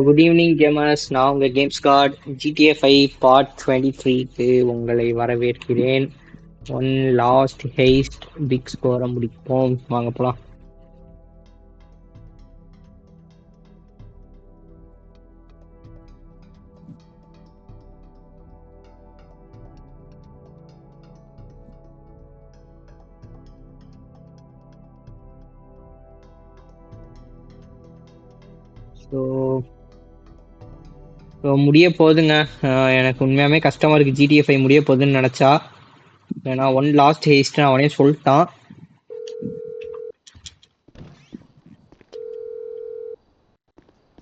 Good evening gamers. நான் உங்கள் games card GTA 5 part 23க்கு உங்களை வரவேற்கிறேன். ஒன் லாஸ்ட் ஹெய்ஸ்ட் பிக் ஸ்கோரை முடிப்போம். வாங்க போலாம். ஸோ முடிய போகுதுங்க. எனக்கு உண்மையாகவே கஷ்டமாக இருக்குது GTA 5 முடிய போகுதுன்னு நினச்சா. ஏன்னா ஒன் லாஸ்ட் ஹெய்ஸ்ட் அவனே சொல்லிட்டான்.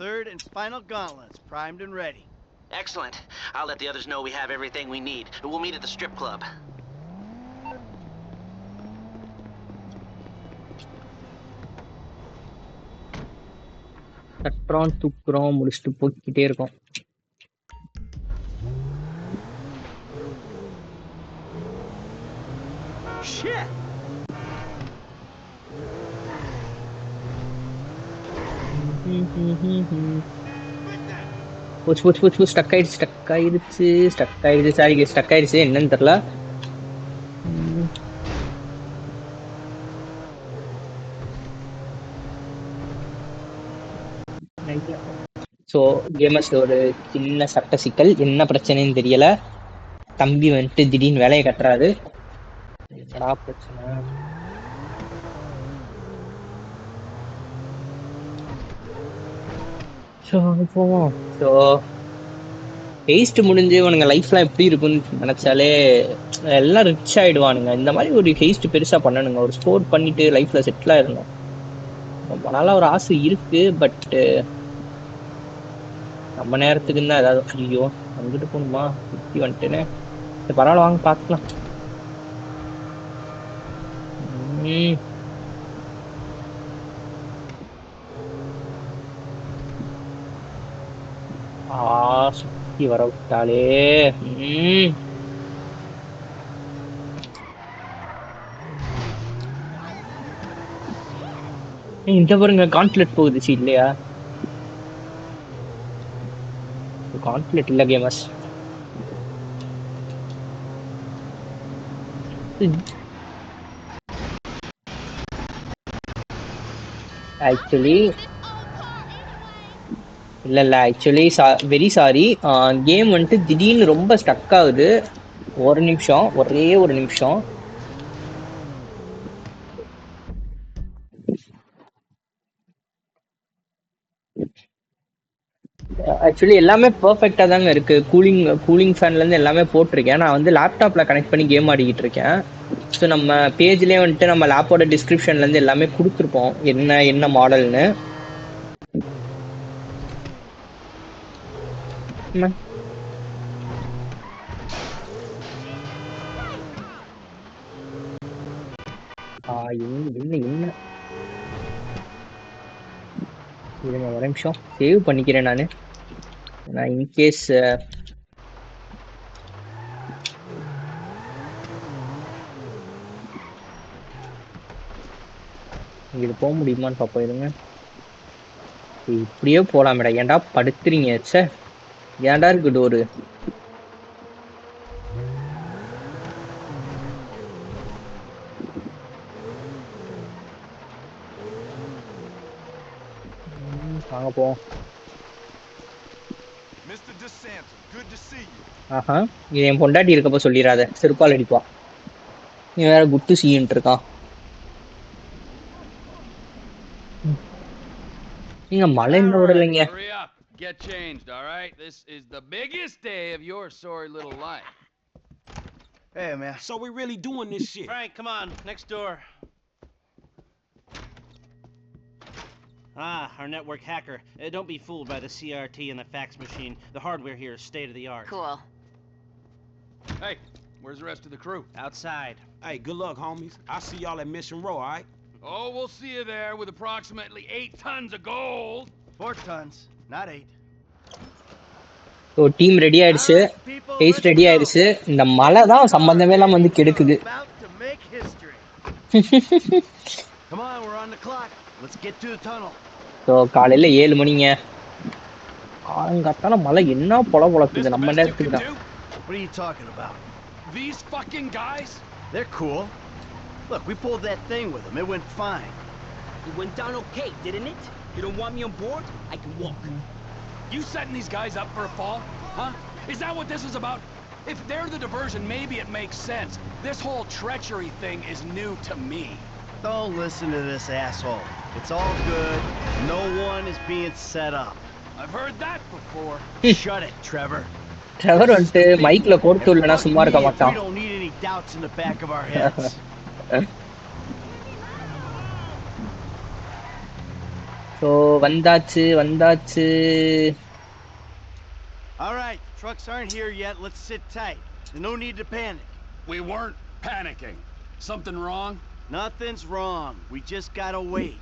Third and final gauntlets, primed and ready. Excellent. I'll let the others know we have everything we need. We'll meet at the strip club. தட்டுறோம் தூக்குறோம் முடிச்சுட்டு போய்கிட்டே இருக்கோம். Shit! போச்சு ஸ்டக் ஆயிடுச்சு. சாரி ஸ்டக் ஆயிடுச்சு, என்னன்னு தெரியல. ஸோ கேமர்ஸ் ஒரு சின்ன சட்ட சிக்கல், என்ன பிரச்சனைன்னு தெரியல. தம்பி வந்துட்டு திடீர்னு வேலையை கட்டுறாரு. என்னடா பிரச்சனை? ஸோ போவோம். ஸோ ஹெய்ஸ்ட் முடிஞ்சு இவனுங்க லைஃப்லாம் எப்படி இருக்குன்னு நினச்சாலே எல்லாம் ரிச் ஆகிடுவானுங்க. இந்த மாதிரி ஒரு ஹெய்ஸ்ட் பெருசாக பண்ணணுங்க. ஒரு ஸ்கோர் பண்ணிட்டு லைஃப்பில் செட்டில் ஆயிடணும். ரொம்ப நாளாக ஒரு ஆசை இருக்கு. பட்டு நம்ம நேரத்துக்கு தான் ஏதாவது ஐயோ அங்கிட்டு போகணுமா, சுற்றி வந்துட்டேன்னு. பரவாயில்ல, வாங்க பார்த்துக்கலாம். சுற்றி வர விட்டாலே. இந்த பாருங்க கான்ஃபிளிக் போகுது. இல்லையா, கான்ஃபிளிக் இல்ல gamers. Actually very sorry. Game வந்துட்டு திடீர்னு ரொம்ப ஸ்டக் ஆகுது. ஒரு நிமிஷம், ஒரே ஒரு நிமிஷம். ஆக்சுவலி எல்லாமே பர்ஃபெக்டா தாங்க இருக்கு. கூலிங் ஃபேன்ல இருந்து எல்லாமே போட்டிருக்கேன். நான் வந்து லேப்டாப்ல கனெக்ட் பண்ணி கேம் ஆடிக்கிட்டு இருக்கேன். ஸோ நம்ம பேஜ்லயே வந்துட்டு நம்ம லேப்போட டிஸ்கிரிப்ஷன்ல இருந்து எல்லாமே கொடுத்துருப்போம், என்ன மாடல்னு. என்ன இருங்க ஒரு நிமிஷம், சேவ் பண்ணிக்கிறேன் நான் இன்கேஸ் இது போக முடியுமான்னு பார்ப்போம். இருங்க, இப்படியே போலாமேடா. ஏன்டா படுத்துறீங்க? சே, ஏன்டா இருக்கு டோரு? வாங்க போவோம். ஆஹா, இது என் பொண்டாட்டி இருக்கப்போ சொல்லிடாத, செருப்பால் அடிப்பா. நீ வேற குட்டு சீன்ட்டு இருக்கான். நீங்க மழை இந்த விடலைங்க. Get changed, all right? This is the biggest day of your sorry little life. Hey, man. So we really doing this shit? Frank, come on, next door. Our network hacker. Don't be fooled by the CRT and the fax machine. The hardware here is state of the art. Cool. Hey, where's the rest of the crew? Outside. Hey, good luck, homies. I'll see y'all at Mission Row, all right? Oh, we'll see you there with approximately 8 tons of gold. 4 tons, not 8. So team ready ஆயிடுச்சு, heist ready ஆயிடுச்சு. இந்த மழை தான் சம்பந்தமே எல்லாம் வந்து கெடுக்குது. Come on, we're on the clock. Let's get to the tunnel. So காலையில் 7 மணிங்க. அங்கத்தான மழை என்ன பொல This பொழக்குது the நம்ம best you நேரத்துக்கு can தான். do? What are you talking about? These fucking guys? They're cool. Look, we pulled that thing with them. It went fine. It went down okay, didn't it? You don't want me on board? I can walk. You setting these guys up for a fall? Huh? Is that what this is about? If they're the diversion, maybe it makes sense. This whole treachery thing is new to me. Don't listen to this asshole. It's all good. No one is being set up. I've heard that before. Shut it, Trevor. Trevor வந்துட்டு மைக்ல கோர்த்து And இல்லைன்னா fuck சும்மா me இருக்க if we மாட்டான். don't need any doubts in the back of our heads. So வந்தாச்சு. All right, trucks aren't here yet. Let's sit tight. There's no need to panic. We weren't panicking. Something wrong? Nothing's wrong. We just gotta wait.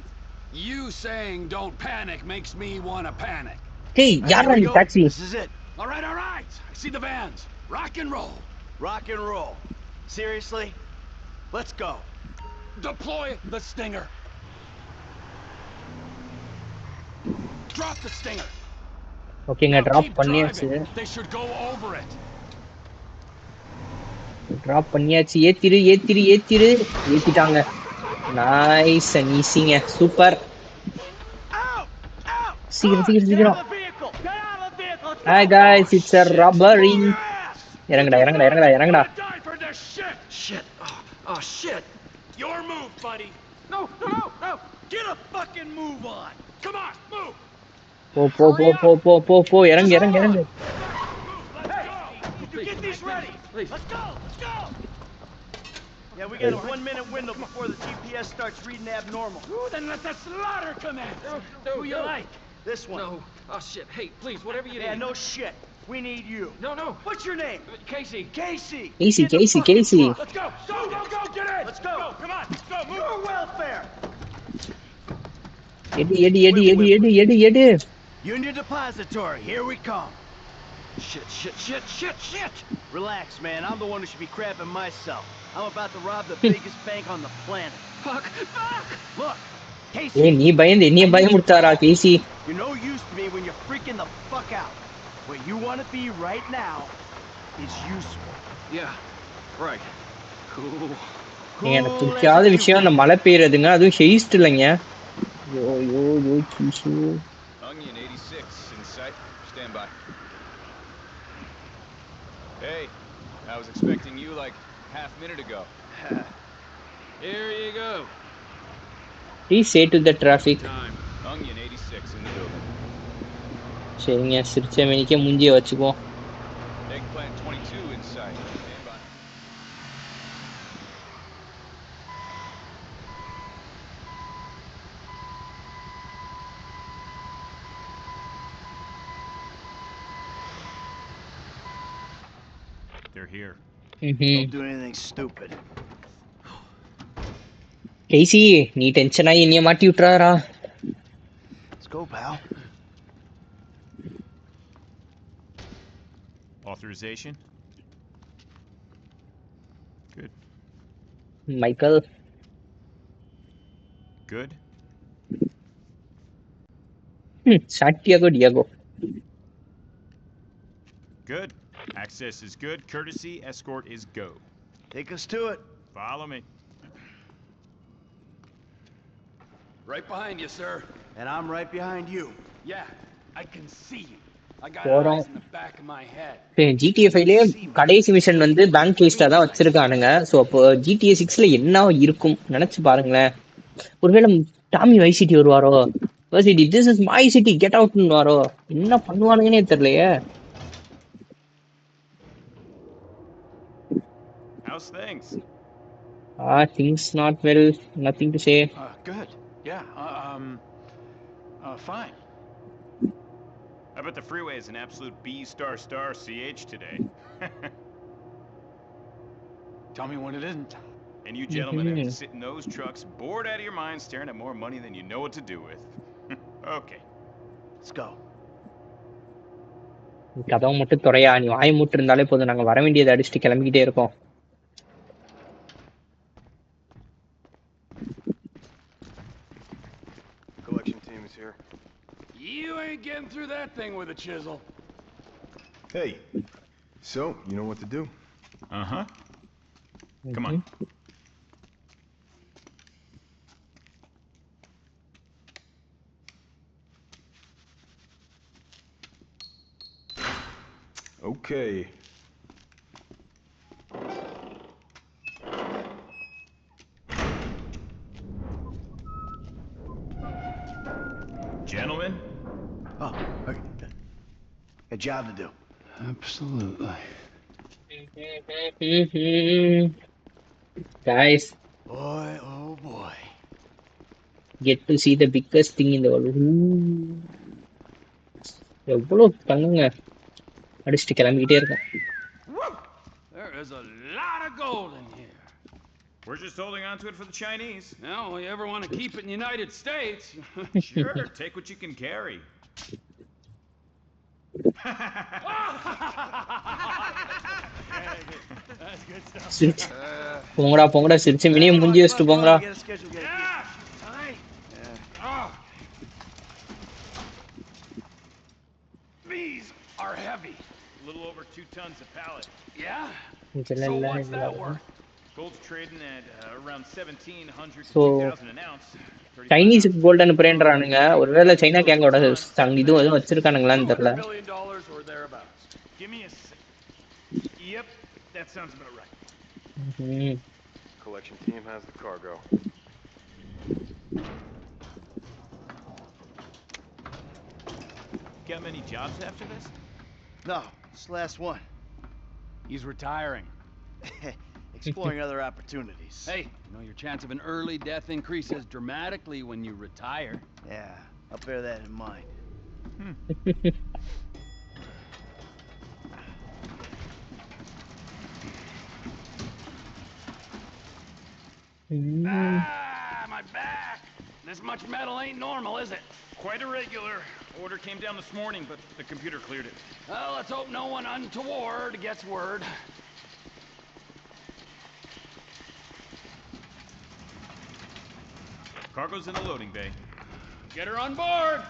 You saying don't panic makes me want to panic. டேய் Here யாரா we இந்த go. Taxi? This is it. All right. I see the vans. Rock and roll. Rock and roll. Seriously? Let's go. Deploy the Stinger. Drop the Stinger. ஓகேங்க Now drop keep பண்ணியாச்சு. driving. They should go over it. Drop பண்ணியாச்சு. ஏத்திட்டாங்க. Nice and ஈஸிங்க. Super. Out! Out! சீக்கிரம். Get out of the vehicle! Get out of the vehicle! Let's Hi go! guys, it's a robbery. Your ass! இறங்குடா. Gonna die for this shit. Shit! Oh, shit! Your move, buddy. No! Get a fucking move on! Come on, move. போ. இறங்கு. Let's go. You get these ready! Let's go! Yeah, we got a 1 minute window before the GPS starts reading abnormal. Ooh, then let the slaughter commence. Who you like? This one. No. Oh, shit. Hey, please, whatever you Yeah, need. no shit. We need you. No. What's your name? Casey. Casey. Casey, Get in the Casey, fucking Casey. truck. Let's go. Go. Get in. Let's go. Come on. Go. Move. Your welfare. எடு. Union Depository. Here we come. Shit. Relax, man. I'm the one who should be crapping myself. I'm about to rob the biggest bank on the planet. Fuck. Look, Casey. ஏய் நீ பயந்து என்னைய பயமுறுத்தாரா கேசி? You're no use to me when you're freaking the fuck out. Where you want to be right now is useful. Yeah. Right. Cool. எனக்கு பிடிக்காத விஷயம் அந்த மழை பெய்யறதுங்க. அதுவும் ஹெய்ஸ்ட் இல்லைங்க. யோ கீசு. Onion 86 in sight. Stand by. Hey, I was expecting you like half minute ago. Here you go. Please say to the traffic. Time. Onion 86 in the building. சரிங்க சிரிச்ச மேனிக்கே முஞ்சிய வச்சுக்குவோம். Eggplant 22 in sight. Stand by. They're here. Don't do anything stupid. கேசி நீ tension ஆகி என்னைய மாட்டி விட்டுறாரா? Let's go, pal. Authorization? Good. Michael Good. Santiago Diego. Good. Access is good. Courtesy escort is go. Take us to it. Follow me. Right behind you, sir. And I'm right behind you. Yeah, I can see you. I got போறோம். eyes in the back of my head. GTA 5லயே கடைசி mission வந்து bank ஹெய்ஸ்டா தான் வச்சிருக்கானுங்க. So அப்போ GTA 6ல என்ன இருக்கும் நினைச்சு பாருங்களேன். ஒருவேளை டாமி வைஸ் சிட்டி வருவாரோ? Vice city this is my city get அவுட்னு வாரோ? என்ன பண்ணுவானுங்கன்னே தெரியலையே. How's things? Things not well. Nothing to say. Good. Yeah. Fine. I bet the freeway is an absolute B star CH today. Tell me when it isn't. And you gentlemen have to sit in those trucks, bored out of your minds, staring at more money than you know what to do with. Okay. Let's go. கதவை மட்டும் துறையா நீ வாய் மூட்டு இருந்தாலே போதும். நாங்க வர வேண்டியதை அடிச்சுட்டு கிளம்பிக்கிட்டே இருக்கோம். Collection team is here. You ain't getting through that thing with a chisel. Hey, so you know what to do? Uh-huh. Come on. Okay. Gentlemen? Oh, okay. A job to do. Absolutely. Guys, Boy, oh boy. get to see the biggest thing in the world. எவ்வளோ தங்குங்க அடிச்சுட்டு கிளம்பிக்கிட்டே இருக்கோம். Woo! There is a lot of gold in here. We're just holding on to it for the Chinese. Now, you ever want to keep it in the United States? Sure, take what you can carry. That's good stuff. சிரிச்சு போங்கடா போங்கடா சிரிச்சு மினியை முடிஞ்சு வச்சுட்டு போங்கடா. Get a schedule, get Yeah. All right. Oh. These are heavy. A little over 2 tons a pallet. Yeah? இதெல்லாம் So இல்லை, what's that இதெல்லாம் worth? Gold's trading at around 1,700 to So, 2,000 an ounce. சைனீஸுக்கு gold அனுப்புறேன்றானுங்க. ஒருவேளை China கேங்கோட இதுவும் எதுவும் வச்சிருக்கானுங்களான்னு தெரியல. $200 million or thereabouts. Give me a sec. Yep, that sounds about right. Collection team has the cargo. Got many jobs after this? No, it's the last one. He's retiring. Exploring other opportunities. Hey, you know your chance of an early death increases dramatically when you retire. Yeah, I'll bear that in mind. Ah, my back! This much metal ain't normal, is it? Quite irregular. Order came down this morning, but the computer cleared it. Well, let's hope no one untoward gets word. Cargo's in the loading bay. Get her on board!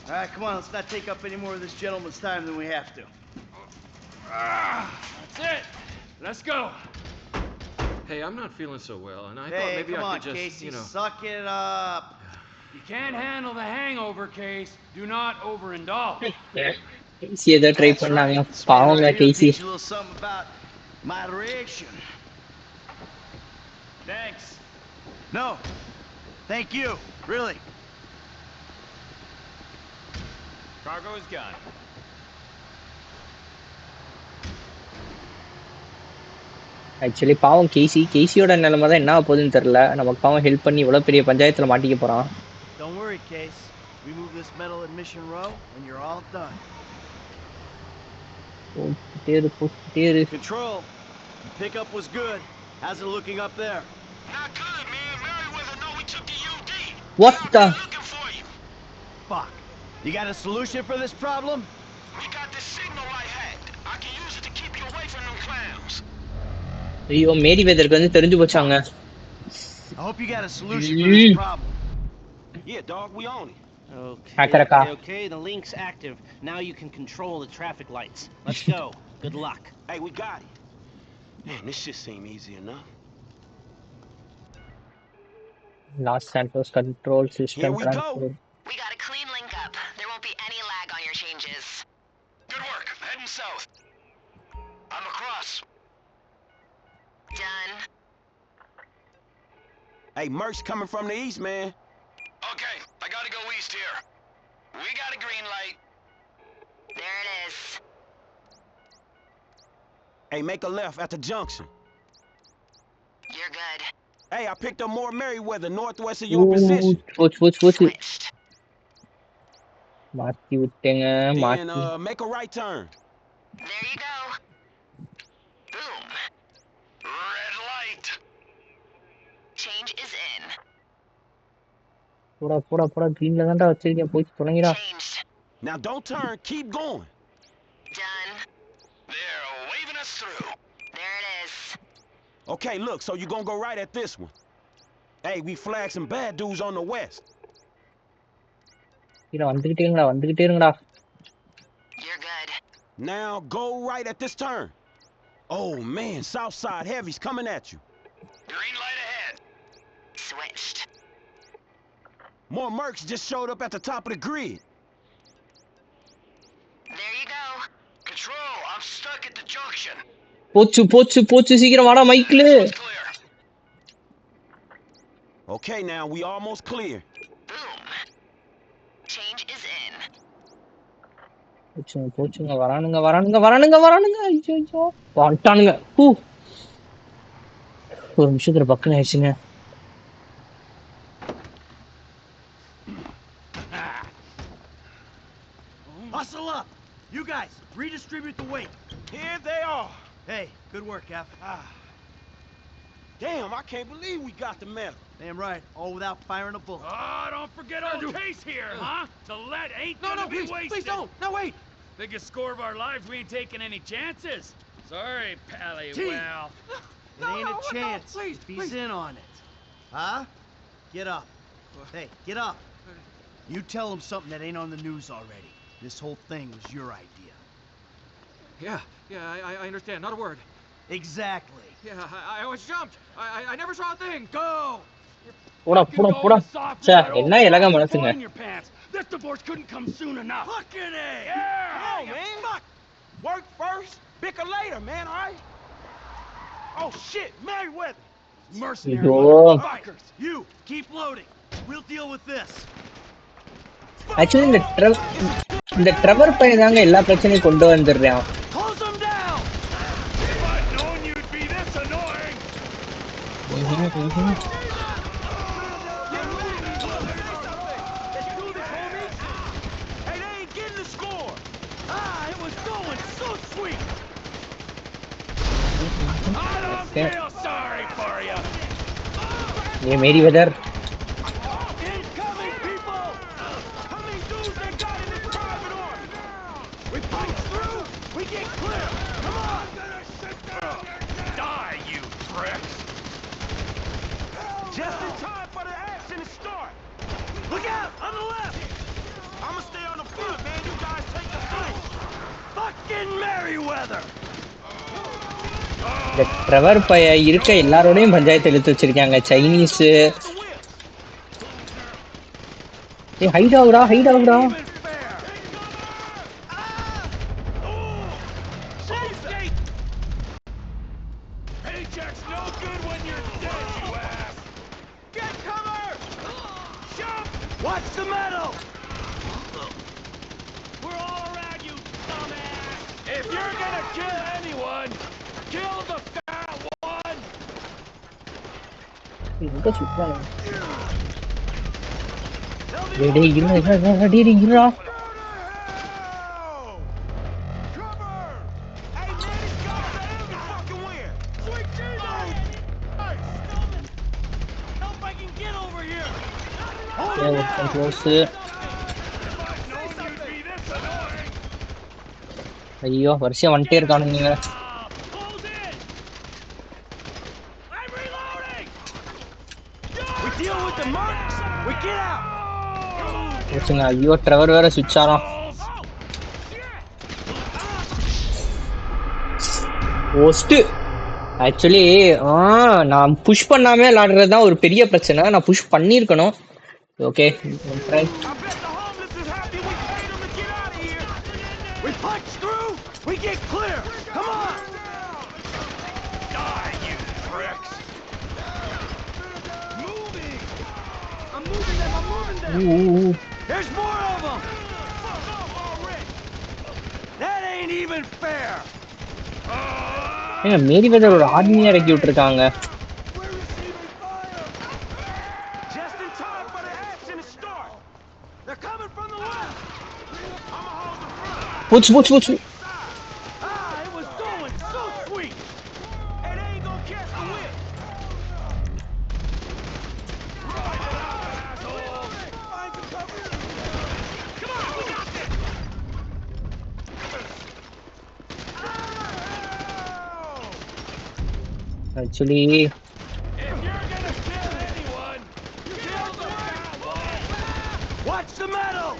All right, come on, let's not take up any more of this gentleman's time than we have to. That's it. Let's go. Hey, I'm not feeling so well, and I thought Hey, maybe come I on, could just, Casey, you know. suck it up. You can't handle the hangover, Case. Do not overindulge. கேசி ஏதோ try பண்ணாங்க பாவங்க Right here, Casey. teach you a little something about moderation. Thanks. No, thank you, really. Cargo is gone. Actually பாவம் கேசியோட நிலைமை தான் என்ன போகுதுன்னு தெரியல. நமக்கு பாவம் ஹெல்ப் பண்ணி இவ்வளோ பெரிய பஞ்சாயத்தில் மாட்டிக்க போகிறான். Don't worry, Case. We move this metal at Mission Row, and you're all done. போட்டுட்டே இரு. Control. Pickup was good. How's it looking up there? Not good, man. Merriweather know we took the UD. What the? Looking for you. Fuck. You got a solution for this problem? We got this signal I had. I can use it to keep you away from them clowns. ஐயோ மேரி வெதருக்கு வந்து தெரிஞ்சு போச்சாங்க. I hope you got a solution for this problem. Yeah, dog, we own it. Okay, the link's active. Now you can control the traffic lights. Let's go. Good luck. Hey, we got it. Man, this shit seem easy enough. Los Santos control system Here we go. transfer. We got a clean link up. There won't be any lag on your changes. Good work. Heading south. I'm across. Done. Hey, Merc's coming from the east, man. Okay, I gotta go east here. We got a green light. There it is. Hey, make a left at the junction. You're good. Hey, I picked up more Merriweather northwest of your position. Switch. மாத்தி விட்டேங்க Then, மாத்தி. make a right turn. There you go. Boom. Red light. Change is in. போடா greenல தான்டா வச்சிருக்கேன் போய் தொலைங்கடா. Changed. Now don't turn, keep going. Done. They're waving us through. There it is. Okay, look, so you're gonna go right at this one. Hey, we flagged some bad dudes on the west. வந்துகிட்டே இருங்கடா. You're good. Now go right at this turn. Oh man, Southside Heavy's coming at you. Green light ahead. Switched. More mercs just showed up at the top of the grid. There you go. Control, I'm stuck at the junction. போச்சு சீக்கிரம் வாடா Michael. Okay, now we almost clear. Boom. Change is in. போச்சுங்க வரானுங்க. ஐயோ வந்துட்டானுங்க. ஒரு நிமிஷத்துல பக்குன்னு ஆயிடுச்சுங்க. Hustle up! You guys, redistribute the weight. Here they are. Hey, good work, F. Damn, I can't believe we got the medal. Damn right, all without firing a bullet. Don't forget our case here, huh? The lead ain't gonna be wasted. Please don't. No, wait. Biggest score of our lives, we ain't taking any chances. Sorry, Pally. Gee. Well, It ain't a chance. please, if he's in on it. Huh? Get up. Hey, get up. You tell him something that ain't on the news already. This whole thing was your idea. Yeah, I understand. Not a word. Exactly. Yeah, I was jumped. I never saw a thing. go. போடா. என்ன இலக மனசுங்க. This divorce couldn't come soon enough. Fucking A! Yeah! Come on, man. Fuck. Work first, bicker later, man, all right? Oh, shit, Merryweather. Mercenary ஐயோ. motherfuckers. You, keep loading. We'll deal with this. Actually இந்த Trevor பையன் தாங்க எல்லா பிரச்சனையும் கொண்டு வந்துடுறான். Close them down! If I'd known you'd be this annoying. Hey, they ain't getting the score. It was going so sweet! I don't feel sorry for you. Mayweather. Incoming, people! How many dudes they got in this private army? We punch through, we get clear! Come on! Die, you pricks. Just in time for the action to start. Look out! On the left! I'ma stay on the front, man. You guys take the flank. Fucking Merryweather! இந்த Trevor பைய இருக்க எல்லாரோடையும் பஞ்சாயத்து இழுத்து வச்சிருக்காங்க. Chinese. Hide ஆகுடா. Paycheck's no good when you're dead, you ass. Get cover! Jump! Watch the metal! We're all around you, dumbass. If you're gonna kill anyone, kill the fat one. எங்க சுத்துறாங்க. டேய் இருடா. ஐயோ வருஷம் வந்துட்டே இருக்கானுங்க. ஐயோ ட்ரெவர் வேற சுவிட்ச் ஆறான். ஆக்சுவலி நான் புஷ் பண்ணாம விளையாடுறது தான் ஒரு பெரிய பிரச்சனை. நான் புஷ் பண்ணியிருக்கணும். Okay try. We punch through, we get clear. Come on. Die, you pricks. Moving. I'm moving them. There's more of them. Fuck off already. That ain't even fair. Mayweather ஒரு ஆர்மியா இறக்கி விட்டுருக்காங்க. Just in time for the action to start. They're coming from the left. I'ma hold the front. Push. It was going so sweet. Hey, they ain't gonna catch the whip. Come on, we got this. Actually If you're gonna kill anyone, kill the fat one. Watch the metal.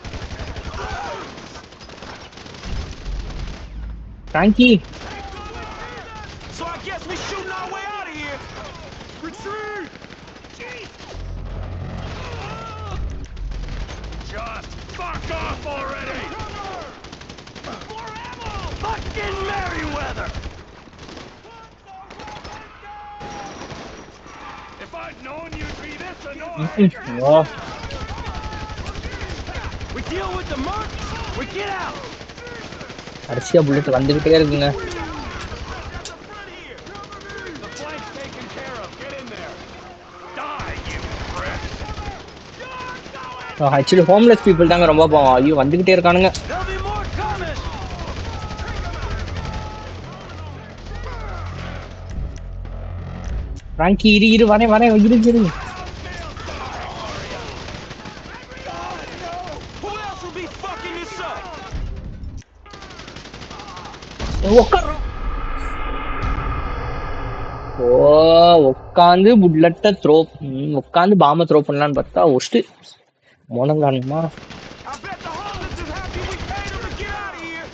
Frankie. So I guess we shooting our way out of here. Retreat! Just fuck off already! More ammo! Fucking Merryweather! If I'd known you'd be this annoyed! Oh. We deal with the mark, we get out! கடைசியா bullet வந்துகிட்டே இருக்குங்க. The flank's taken care of. Get in there. Die, you prick! Actually homeless people தாங்க ரொம்ப பாவம். ஐயோ வந்துகிட்டே இருக்கானுங்க. There'll be more coming! Frankie இரு வரேன் இரு. Who else will be fucking this up? உட்காந்து புல்லட்ட த்ரோ உட்காந்து பாம்ப த்ரோ பண்ணலான்னு பார்த்தா worst மோனங்கானுமா. I bet the homeless is happy we paid them to get out of here.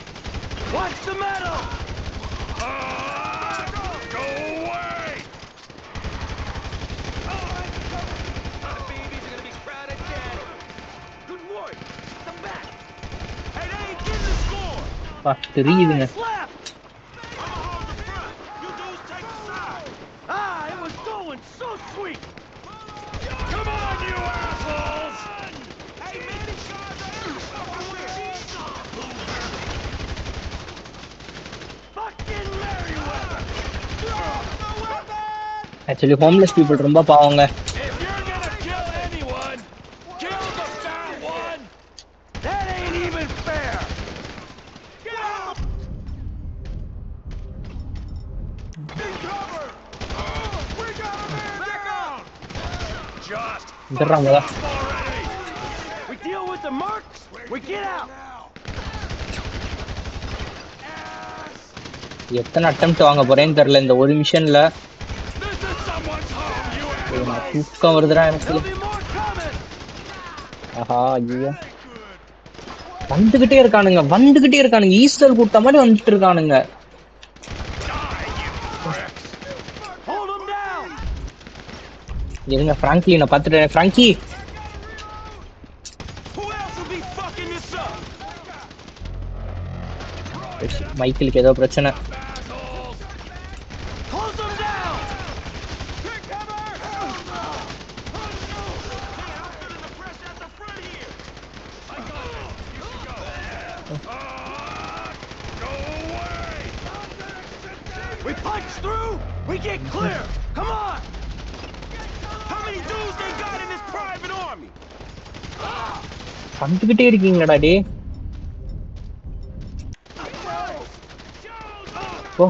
Watch the metal! Go away! Our babies are gonna be crowded dead. Good work. Come back. Hey, they ain't getting the score. தெரியுதுங்க. I'ma hold the front. You dudes take the side. It was going so sweet! Come on, you assholes! Hey, man, these guys are every fucking where. Fucking Merryweather! Actually homeless people ரொம்ப பாவங்க. If you're gonna kill anyone, kill the fat one! That ain't even fair! Get out! Take cover! We got a man back out! Just வந்துடுறாங்களா? already! We deal with the marks, we get out! எத்தனை attempt வாங்க போறேன்னு தெரியல இந்த ஒரு மிஷன்ல. This is someone's home, you நான் தூக்கம் வருதுடா எனக்கு. There'll be more coming! ஆஹா ஐயோ வந்துகிட்டே இருக்கானுங்க. ஈஸ்டர் கூட்ட மாதிரி வந்துட்டு இருக்கானுங்க. Hold them down! இருங்க பிராங்க்லினை பார்த்துட்டேன். Franking Who else will be fucking this up? மைக்கிளுக்கு ஏதோ பிரச்சனை. Close them down! Take cover! Hell no! Hey, I'm feeling the pressure at the front here. I got this. You should go. Go away! We punch through, we get clear! Come on! How many dudes they got in this private army? வந்துகிட்டே இருக்கீங்களாடா டே. ஓ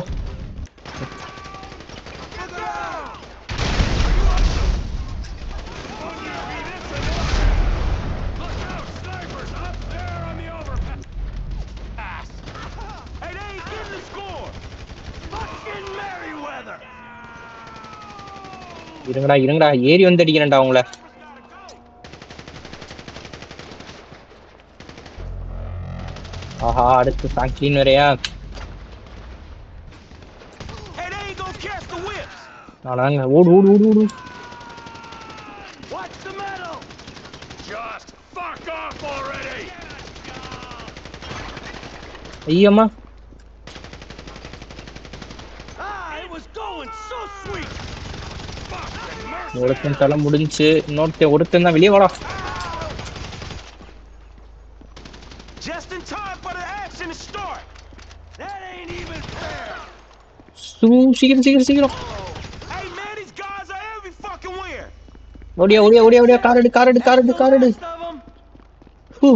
Hey, they ain't getting the score. Fucking Merryweather! இருங்கடா ஏறி வந்து அடிக்கிறேன்டா அவங்கள. ஆஹா அடுத்து Franklin வேறயா. Hey, they ain't gonna catch the whips. நானாங்க ஓடு. Watch the metal! Just fuck off already! ஐயம்மா It was going so sweet! ஒருத்தன் தலை முடிஞ்சு ஒருத்தன் தான் வெளியே வாடா. Just in time for the action to start. That ain't even fair! சீக்கிரம் Hey, man, these guys are every fucking where. ஓடியா car எடு. ஹூ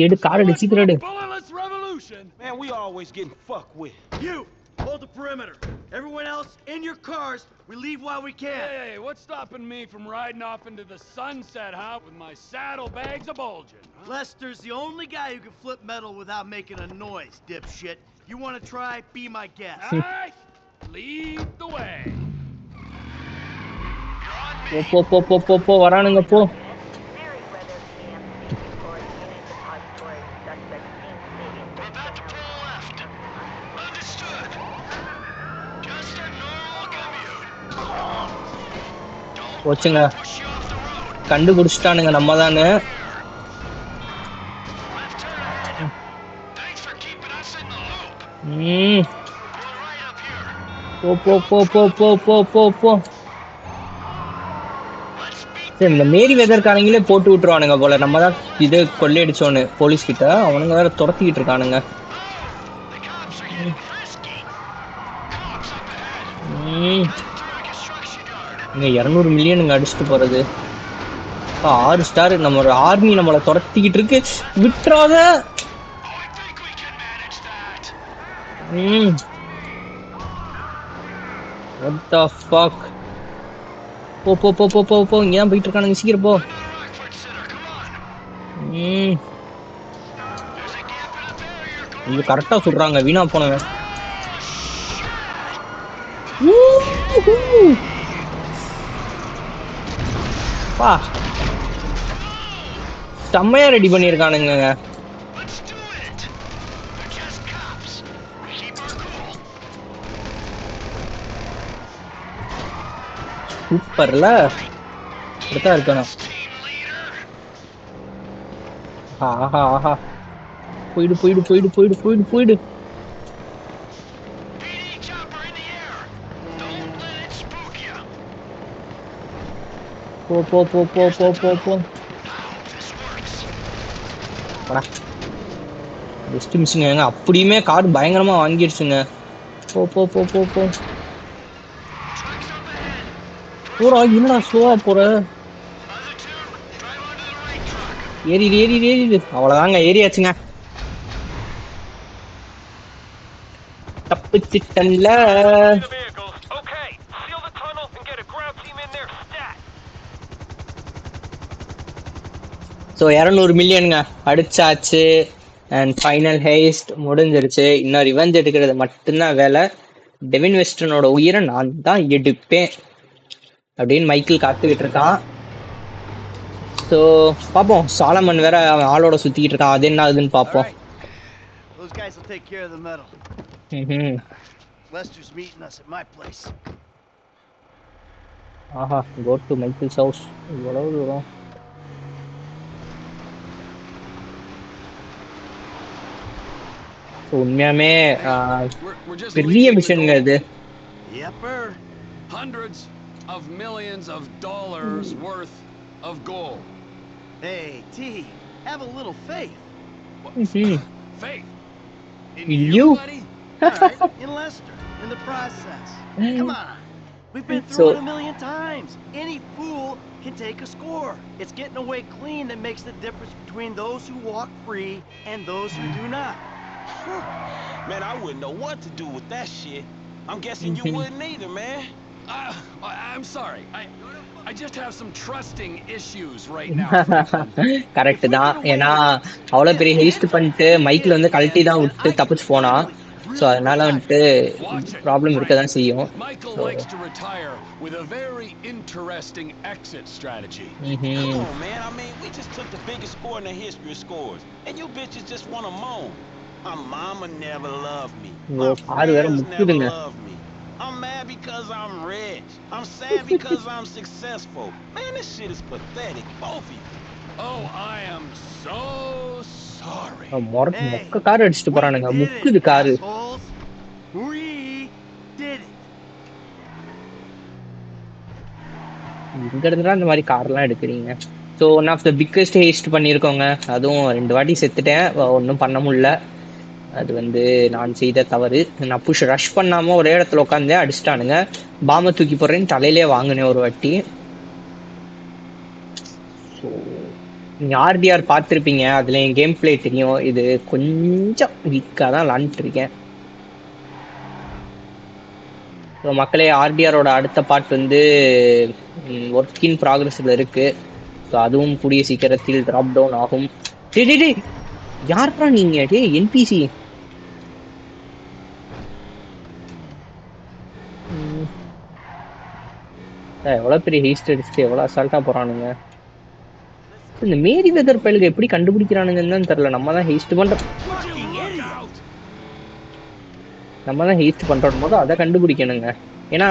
எடு கார் எடு சீக்கிரம் எடு. Bulletless revolution! Man, we always getting fucked with. You! Hold the perimeter. Everyone else, in your cars. We leave while we can. Hey, what's stopping me from riding off into the sunset, huh? With my saddlebags a-bulging, huh? Lester's the only guy who can flip metal without making a noise, dipshit. You want to try? Be my guest. All right, lead the way. போ வரானுங்க போ. போச்சுங்க, கண்டுபிடிச்சிட்டானுங்க நம்ம தானே. போ போ போ போ போ போ போ போ. சரி, இந்த மேரி வெதர்காரங்களே போட்டு விட்டுருவானுங்க போல, நம்ம தான் இது கொள்ளையடிச்சோன்னு போலீஸ் கிட்ட. அவனுங்க வேற துரத்திக்கிட்டு இருக்கானுங்க. இங்க 200 மில்லியனுங்க அடிச்சுட்டு போறது. 6 ஸ்டார். நம்ம ஒரு ஆர்மி நம்மளை துரத்திக்கிட்டு இருக்கு, விட்டுறாத. What the fuck? போ போ போ போ போ போ. இங்க தான் போயிட்டு இருக்கானுங்க, சீக்கிரம் போ. இது கரெக்டா சொல்றாங்க, வீணா போனவன். பா, செம்மையா ரெடி பண்ணிருக்கானுங்க. சூப்பர்ல, இப்படித்தான் இருக்கணும். ஆஹா ஆஹா, போயிடு போயிடு போயிடு போயிடு போயிடு போயிடு. போ போ போ போ போ போ போ. பெஸ்ட் மிஷின் ஏங்க, அப்படியுமே கார் பயங்கரமா வாங்கிடுச்சுங்க. போ போ போ போ போ. போடா, என்னடா ஸ்லோவா போற? ஏறிடு ஏறிடு ஏறிடு. அவ்வளவுதாங்க, ஏறியாச்சுங்க. தப்பிச்சிட்டன்ல. ஸோ 200 மில்லியனுங்க அடிச்சாச்சு. அண்ட் ஃபைனல் ஹேஸ்ட் முடிஞ்சிருச்சு. இன்னும் ரிவெஞ்ச் எடுக்கிறது மட்டும்தான் வேலை. டெவின் வெஸ்டனோட உயிரை நான் தான் எடுப்பேன் அப்படின்னு மைக்கேல் காத்துக்கிட்டு இருக்கான். ஸோ பார்ப்போம். சாலமன் வேற அவன் ஆளோட சுத்திக்கிட்டு இருக்கான், அது என்ன ஆகுதுன்னு பார்ப்போம். ஆஹா, கோ டு மைக்கேல்ஸ் ஹவுஸ். இவ்வளவு தூரம். உண்மையாமே பெரிய மிஷனுங்க இது. Hundreds of millions of dollars worth of gold. Hey, T, have a little faith. Faith? In you? Buddy? Right, in Lester, in the process. Come on. We've been through it a million times. Any fool can take a score. It's getting away clean that makes the difference between those who walk free and those who do not. Man, I wouldn't know what to do with that shit. I'm guessing you wouldn't either, man. I'm sorry. I just have some trusting issues right now. Correct தான். ஏன்னா அவ்வளோ பெரிய ஹெயிஸ்ட் பண்ணிட்டு மைக்கில் வந்து கழட்டி தான் விட்டு தப்பிச்சு போனான். ஸோ அதனால வந்துட்டு ப்ராப்ளம் இருக்க தான் செய்யும். Michael likes to retire with a very interesting exit strategy. Come on, man. I mean, we just took the biggest score in the history of scores, and you bitches just want to moan. My mama never loved me. My friends never loved me. I'm mad because I'm rich. I'm sad because I'm successful. Man, this shit is pathetic, both of you. Oh, I am so sorry. மொக்க car அடிச்சுட்டு போறானுங்க, முக்குது car. இங்க இருந்துதான் இந்த மாதிரி கார்லாம் எடுக்கிறீங்க. So one of the biggest heist பண்ணியிருக்கோங்க. அதுவும் 2 வாட்டி செத்துட்டேன், ஒன்றும் பண்ண முடியல. அது வந்து நான் செய்த தவறு. நான் புஷ் ரஷ் பண்ணாமல் ஒரே இடத்துல உட்காந்து அடிச்சிட்டானுங்க. பாம்பை தூக்கி போடுறேன்னு தலையிலே வாங்கினேன் ஒரு வாட்டி. ஸோ நீங்கள் ஆர்டிஆர் பார்த்துருப்பீங்க, அதில் என் கேம் பிளே தெரியும். இது கொஞ்சம் வீக்காக தான் விளாண்டுருக்கேன். ஸோ மக்களே, ஆர்டிஆரோட அடுத்த பார்ட் வந்து ஒர்க் இன் ப்ராக்ரஸில் இருக்குது. ஸோ அதுவும் கூடிய சீக்கிரத்தில் ட்ராப் டவுன் ஆகும். டே யார்ரா நீங்கள்? டே என்பிசி. எவ்வளோ பெரிய ஹீஸ்ட் அடிச்சுட்டு எவ்வளோ அசால்ட்டாக போகிறானுங்க. இந்த மேரி வெதர் பயலுக்கு எப்படி கண்டுபிடிக்கிறானுங்கன்னு தெரியல. நம்ம தான் ஹீஸ்ட் பண்ணுறோம், நம்ம தான் ஹீஸ்ட் பண்ணுறோம் போது அதை கண்டுபிடிக்கணுங்க. ஏன்னா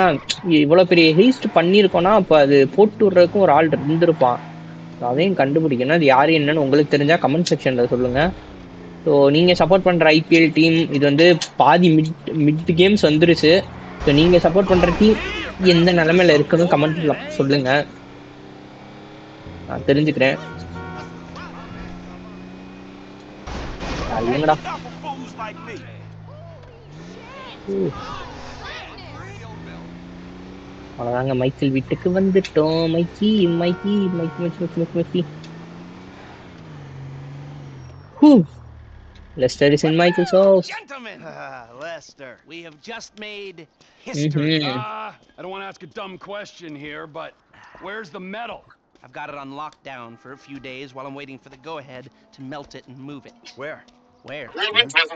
இவ்வளோ பெரிய ஹெய்ஸ்ட் பண்ணியிருக்கோன்னா அப்போ அது போட்டு விட்றதுக்கும் ஒரு ஆள் இருந்திருப்பான். அதையும் கண்டுபிடிக்கணும். அது யார் என்னன்னு உங்களுக்கு தெரிஞ்சால் கமெண்ட் செக்ஷனில் சொல்லுங்கள். ஸோ நீங்கள் சப்போர்ட் பண்ணுற ஐபிஎல் டீம் இது வந்து பாதி மிட் கேம்ஸ் வந்துருச்சு. ஸோ நீங்கள் சப்போர்ட் பண்ணுற டீம் எந்த நிலமையில இருக்குன்னு கமெண்ட்ல சொல்லுங்கள், நான் தெரிஞ்சுக்கிறேன். இல்லைங்கடா அவ்வளோதாங்க, மைக்கேல் வீட்டுக்கு வந்துட்டோம். மைக்கி மைக்கி மைக்கி மைக்கி மைக்கி மைக்கி மைக்கி. Lester is in Michael's house. Gentlemen, Lester, we have just made history. I don't want to ask a dumb question here, but where's the metal? I've got it on lockdown for a few days while I'm waiting for the go-ahead to melt it and move it. Where?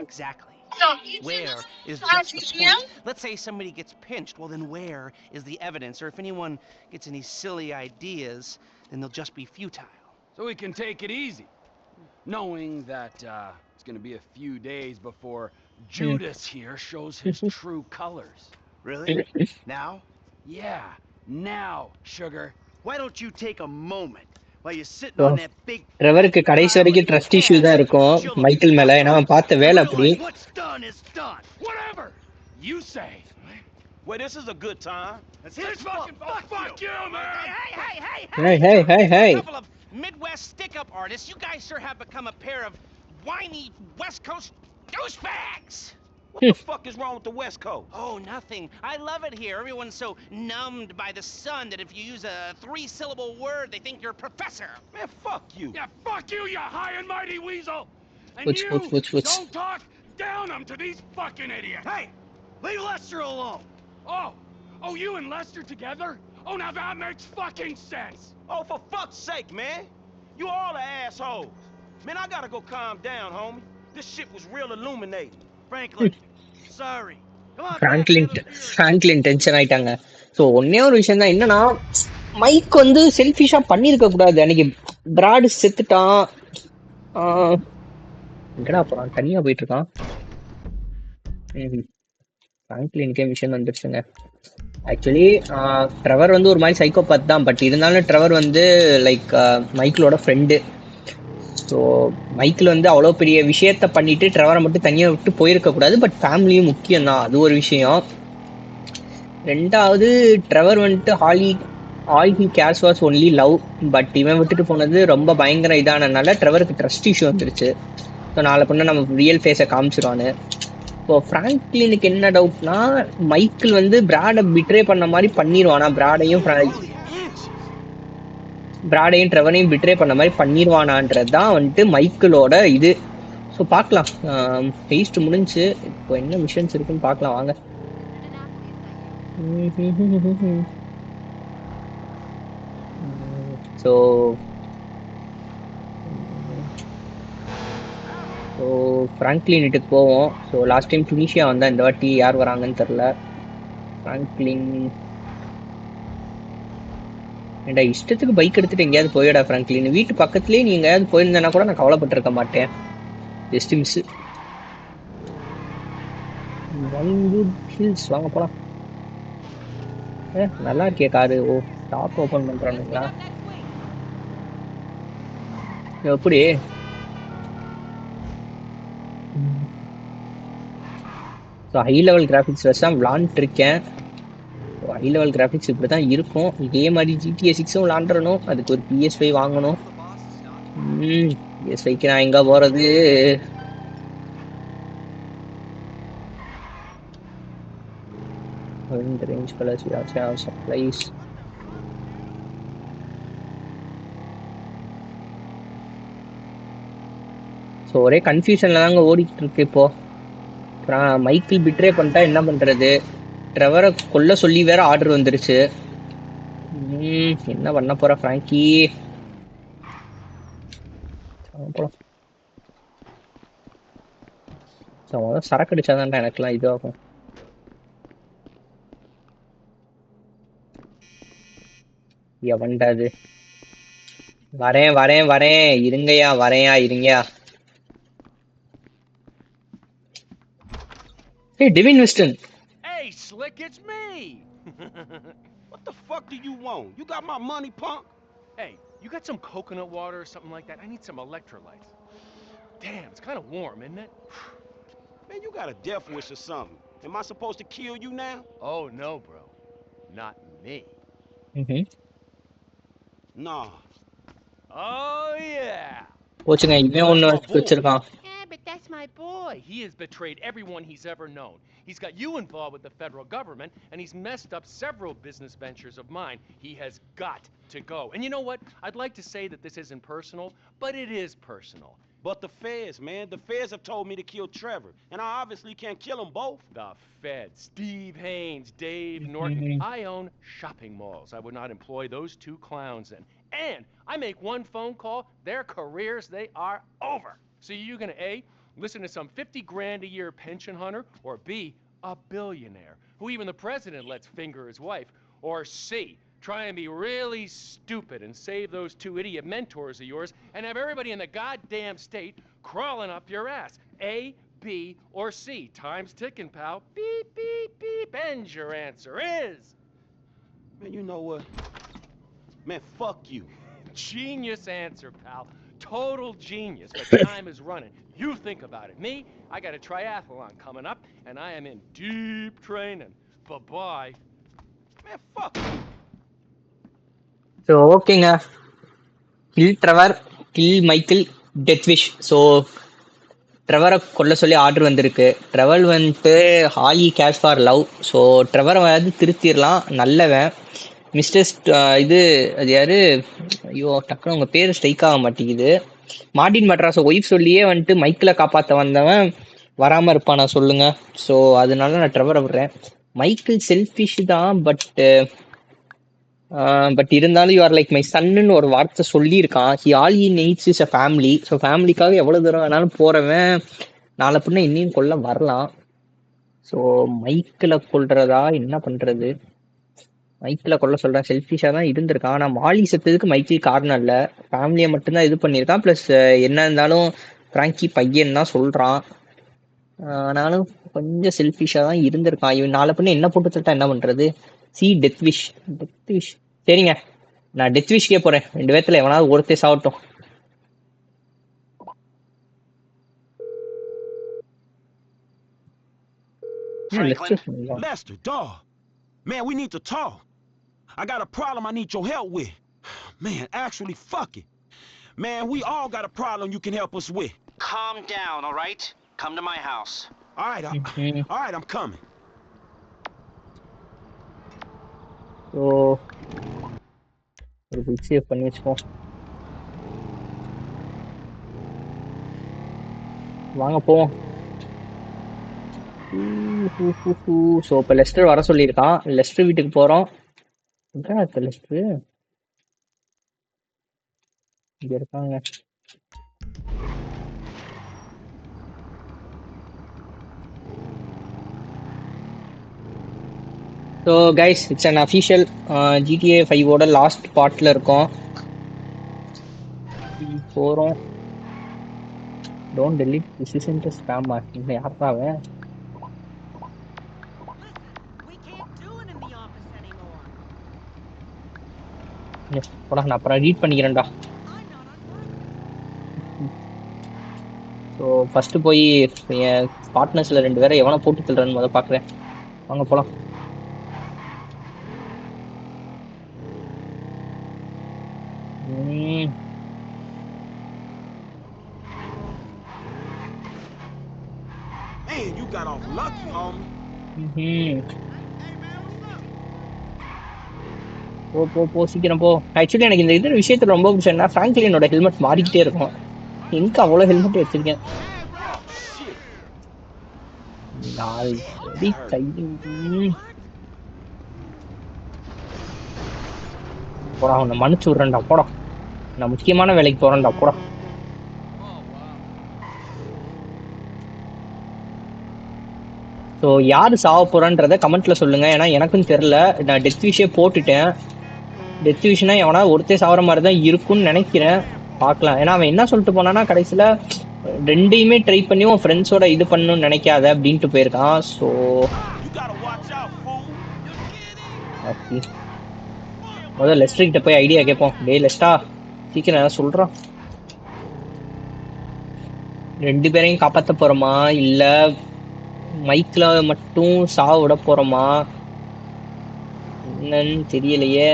Exactly. Where is just the point. Let's say somebody gets pinched, well then where is the evidence? Or if anyone gets any silly ideas, then they'll just be futile. So we can take it easy, knowing that it's going to be a few days before Judas here shows his true colors. Really? Now? Yeah, now, sugar. Why don't you take a moment while you're sitting on that big... ட்ரெவருக்கு கடைசி வரைக்கும் trust issue தான் இருக்கும் Michael மேல. ஏன்னா அவன் பார்த்த வேலை அப்படி. What's done is done. Whatever you say. Well, this is a good time. Let's hit Fuck you, man. Hey. Couple of Midwest stick-up artists, you guys sure have become a pair of whiny West Coast douchebags. What the fuck is wrong with the West Coast? Oh, nothing. I love it here. Everyone's so numbed by the sun that if you use a 3-syllable word, they think you're a professor. Man, fuck you. Yeah, fuck you, you high and mighty weasel. And What's- don't talk down them to these fucking idiots. Hey, leave Lester alone. Oh, you and Lester together? Oh, now that makes fucking sense. Oh, for fuck's sake, man. You all are assholes. Man, I gotta go calm down, homie. This shit was real illuminating. Franklin, sorry. Come on, Franklin tension ஆயிட்டாங்க. So ஒன்னே ஒரு விஷயம் தான் என்னன்னா, mic வந்து செல்ஃபிஷா பண்ணிருக்க கூடாது. அன்னைக்கு பிராடு செத்துட்டான். எங்கடா போறான்? தனியா போயிட்டு இருக்கான். ஃப்ராங்க்லினுக்கே மிஷன் வந்துருச்சுங்க. ஆக்சுவலி ட்ரெவர் வந்து ஒரு மாதிரி சைக்கோபாத் தான். பட் இருந்தாலும் ட்ரெவர் வந்து லைக் மைக்கிளோட ஃப்ரெண்டு. ஸோ மைக்கிள் வந்து அவ்வளோ பெரிய விஷயத்த பண்ணிட்டு ட்ரெவரை மட்டும் தனியாக விட்டு போயிருக்க கூடாது. பட் ஃபேமிலியும் முக்கியம் தான், அது ஒரு விஷயம். ரெண்டாவது ட்ரெவர் வந்துட்டு all he CARES was only love. But இவன் விட்டுட்டு போனது ரொம்ப பயங்கர இதானனால ட்ரெவருக்கு ட்ரஸ்ட் இஷ்யூ வந்துருச்சு. ஸோ நாளை பொண்ணு நம்ம ரியல் ஃபேஸை காமிச்சிருவானு. ஸோ ஃப்ராங்க்லினுக்கு என்ன டவுட்னா, மைக்கிள் வந்து பிராடை பிட்ரே பண்ண மாதிரி பண்ணிடுவானா, பிராடையும் ட்ரெவரையும் பிட்ரே பண்ண மாதிரி பண்ணிடுவானான்றது தான் வந்துட்டு மைக்கிளோட இது. ஸோ பார்க்கலாம். ஹெய்ஸ்ட் முடிஞ்சு இப்போ என்ன மிஷன்ஸ் இருக்குன்னு பார்க்கலாம் வாங்க. ஸோ ஃப்ராங்க்லின் வீட்டுக்கு போவோம். ஸோ லாஸ்ட் டைம் டுனிஷியா வந்தால் இந்த வாட்டி யார் வராங்கன்னு தெரில. ஃப்ராங்க்லின் ஏண்டா இஷ்டத்துக்கு பைக் எடுத்துட்டு எங்கேயாவது போயிடா ஃப்ராங்க்லின். வீட்டு பக்கத்துலேயே நீ எங்கேயாவது போயிருந்தேன்னா கூட நான் கவலைப்பட்டிருக்க மாட்டேன். Just miss. ஹில்ஸ் வாங்க போகலாம். நல்லா இருக்கே காரு. ஓ, டாப் ஓப்பன் பண்ணுறானுங்களா எப்படி? ஸோ ஹை லெவல் கிராஃபிக்ஸ் தான் விளாண்டுருக்கேன். ஹை லெவல் கிராஃபிக்ஸ் இப்படி தான் இருக்கும். இதே மாதிரி GTA 6 விளாண்டுறணும். அதுக்கு ஒரு PS5 வாங்கணும். PS5க்கு நான் எங்கே போகிறது? Range colours supplies. ஸோ ஒரே கன்ஃபியூஷனில் தாங்க ஓடிக்கிட்டு இருக்கு இப்போ. மைக்கிள் பிட்ரே பண்ணிட்டா என்ன பண்ணுறது? ட்ரெவரை கொல்ல சொல்லி வேற ஆர்டர் வந்துருச்சு. என்ன பண்ண போற ஃப்ராங்கி? சரக்கு அடிச்சாதான் எனக்குலாம் இதுவாகும். எவன்டாது? வரேன் இருங்கயா, இருங்கயா. Hey, Devin Weston. Hey, Slick, it's me. What the fuck do you want? You got my money, punk? Hey, you got some coconut water or something like that? I need some electrolytes. Damn, it's kind of warm, isn't it? Man, you got a death wish or something. Am I supposed to kill you now? Oh, no, bro. Not me. Nah. Oh, yeah. போச்சுங்க இவன் ஒண்ணு வச்சிருக்கான். Yeah, but that's my boy. He has betrayed everyone he's ever known. He's got you involved with the federal government, and he's messed up several business ventures of mine. He has got to go. And you know what? I'd like to say that this isn't personal, but it is personal. But the feds, man, the feds have told me to kill Trevor, and I obviously can't kill them both. The feds, Steve Haynes, Dave Norton. I own shopping malls. I would not employ those two clowns in. And I make one phone call, their careers, they are over. So you're gonna A, listen to some 50 grand a year pension hunter, or B, a billionaire, who even the president lets finger his wife, or C, try and be really stupid and save those two idiot mentors of yours and have everybody in the goddamn state crawling up your ass. A, B, or C. Time's ticking, pal. Beep, beep, beep. And your answer is... Man, you know what? Man, fuck you. Genius answer, pal. Total genius, but time is running. You think about it. Me, I got a triathlon coming up, and I am in deep training. Bye-bye. Man, fuck you. So ஓகேங்க, kill Trevor, kill Michael, death wish. So ட்ரெவரை கொல்ல சொல்லி order வந்திருக்கு. Trevor வந்துட்டு holy cash for love. So ட்ரெவரை வந்து திருத்திடலாம், நல்லவன். மிஸ்டர் இது அது யாரு, ஐயோ டக்குனு உங்கள் பேர் ஸ்ட்ரைக் ஆக மாட்டேங்குது. மார்டின் மெட்ராஸை ஒய்ஃப் சொல்லியே வந்துட்டு மைக்கிளை காப்பாற்ற வந்தவன் வராமல் இருப்பான் நான் சொல்லுங்க. ஸோ அதனால நான் ட்ரெவரை விடுறேன். மைக்கிள் செல்ஃபிஷ் தான், பட் இருந்தாலும் யூ ஆர் லைக் மை சன்னு ஒரு வார்த்தை சொல்லியிருக்கான். He all he needs is a family. So ஃபேமிலிக்காக எவ்வளோ தூரம் வேணாலும் போகிறவன் நாளை பின்ன இன்னும் கொல்ல வரலாம். ஸோ மைக்கில் கொல்றதா என்ன பண்ணுறது? மைக்கில் கொல்ல சொல்கிறேன். செல்ஃபிஷாக தான் இருந்திருக்கான். ஆனால் மாலி செத்ததுக்கு மைக்கிள் காரணம் இல்லை, ஃபேமிலியை மட்டும்தான் இது பண்ணியிருக்கான். ப்ளஸ் என்ன இருந்தாலும் ஃப்ராங்கி பையன் தான் சொல்கிறான். ஆனாலும் கொஞ்சம் செல்ஃபிஷாக தான் இருந்திருக்கான். இவன் நாளை பின்ன என்ன போட்டு தட்டா என்ன பண்ணுறது? C death wish. சரிங்க, நான் டெத் விஷ் போறேன். 2 பேத்துல எவனாவது ஒருத்தே சாவட்டும். Franklin, Lester, dawg. Man, we need to talk. I got a problem I need your help with. Man, actually, fuck it. Man, we all got a problem you can help us with. Calm down, all right? Come to my house. All right, I'm coming. So ஒரு good save பண்ணி வச்சுக்கோம். வாங்க போவோம். So இப்போ Lester வர சொல்லியிருக்கான். Lester வீட்டுக்கு போகிறோம். எங்கே இருக்கு லெஸ்டர்? இங்கே இருக்காங்க. So guys, it's unofficial GTA 5ஓட லாஸ்ட் பார்ட்டில் இருக்கோம். போகிறோம். Don't delete this isn't spam marking. யாருக்காவே போடா, நான் அப்புறம் ரீட் பண்ணிக்கிறேன்டா. ஸோ ஃபஸ்ட்டு போய் என் பார்ட்னர்ஸில் 2 பேரை எவனை போட்டு தள்ளுறேன்னு முதல் பார்க்குறேன். வாங்க போகலாம். Man, you got off lucky, homie. போ சீக்கிரம் போ. ஆக்சுவலி எனக்கு இந்த இது விஷயத்துல ரொம்ப பிடிச்சா ஃப்ராங்க்லினோட ஹெல்மெட் மாறிக்கிட்டே இருக்கும். எனக்கு அவ்வளோ ஹெல்மெட் வச்சிருக்கேன். போடா, உன்னை மன்னிச்சு விட்றேன்டா. போடா, நான் முக்கியமான வேலைக்கு போறேன்டா. போடா. ஸோ யார் சாவ போறான்றத கமெண்ட்ல சொல்லுங்க. ஏன்னா எனக்கும் தெரில. நான் டெத் விஷே போட்டுட்டேன். டெத் விஷனா எவனா ஒருத்தர் சாவற மாதிரி தான் இருக்கும்னு நினைக்கிறேன். பார்க்கலாம். ஏன்னா அவன் என்ன சொல்லிட்டு போனான்னா, கடைசியில் 2யுமே ட்ரை பண்ணி உன் ஃப்ரெண்ட்ஸோட இது பண்ணணும்னு நினைக்காத அப்படின்ட்டு போயிருக்கான். ஸோ ஓகே, முதல்ல லெஸ்டர் கிட்ட போய் ஐடியா கேட்போம். டேய் லெஸ்டா, சீக்கிரம் என்ன சொல்றான். 2 பேரையும் காப்பாற்ற போறோமா இல்ல மைக்ல மட்டும் சாவ விட போறோமா என்னன்னு தெரியலையே.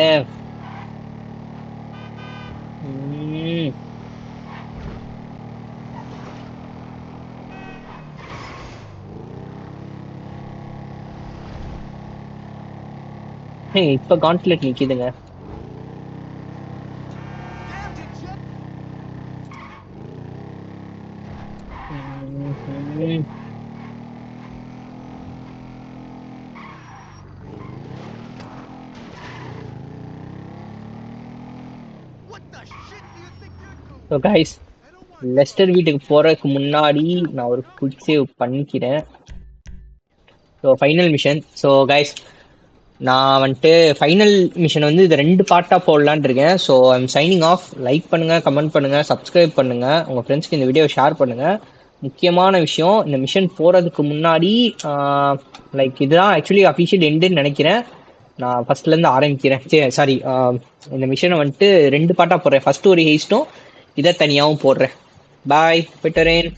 இப்ப கான்ஃபிளிக்ட் நிக்குதுங்க. ஸோ கைஸ், லெஸ்டர் வீட்டுக்கு போறதுக்கு முன்னாடி நான் ஒரு குயிக் சேவ் பண்ணிக்கிறேன். So final mission. So guys, நான் வந்துட்டு ஃபைனல் மிஷன் வந்து இது 2 பார்ட்டாக போடலான் இருக்கேன். So I'm signing off. Like பண்ணுங்கள், கமெண்ட் பண்ணுங்கள், சப்ஸ்கிரைப் பண்ணுங்கள், உங்கள் ஃப்ரெண்ட்ஸ்க்கு இந்த வீடியோ ஷேர் பண்ணுங்கள். முக்கியமான விஷயம், இந்த மிஷன் போகிறதுக்கு முன்னாடி லைக் இதுதான் ஆக்சுவலி அஃபிஷியல் எண்டுன்னு நினைக்கிறேன். நான் ஃபஸ்ட்லேருந்து ஆரம்பிக்கிறேன். சாரி, இந்த மிஷனை வந்துட்டு 2 பார்ட்டாக போடுறேன். ஃபஸ்ட்டு ஒரு ஹெய்ஸ்ட்டும் இதை தனியாகவும் போடுறேன். பாய், போய்ட்டு வரேன்.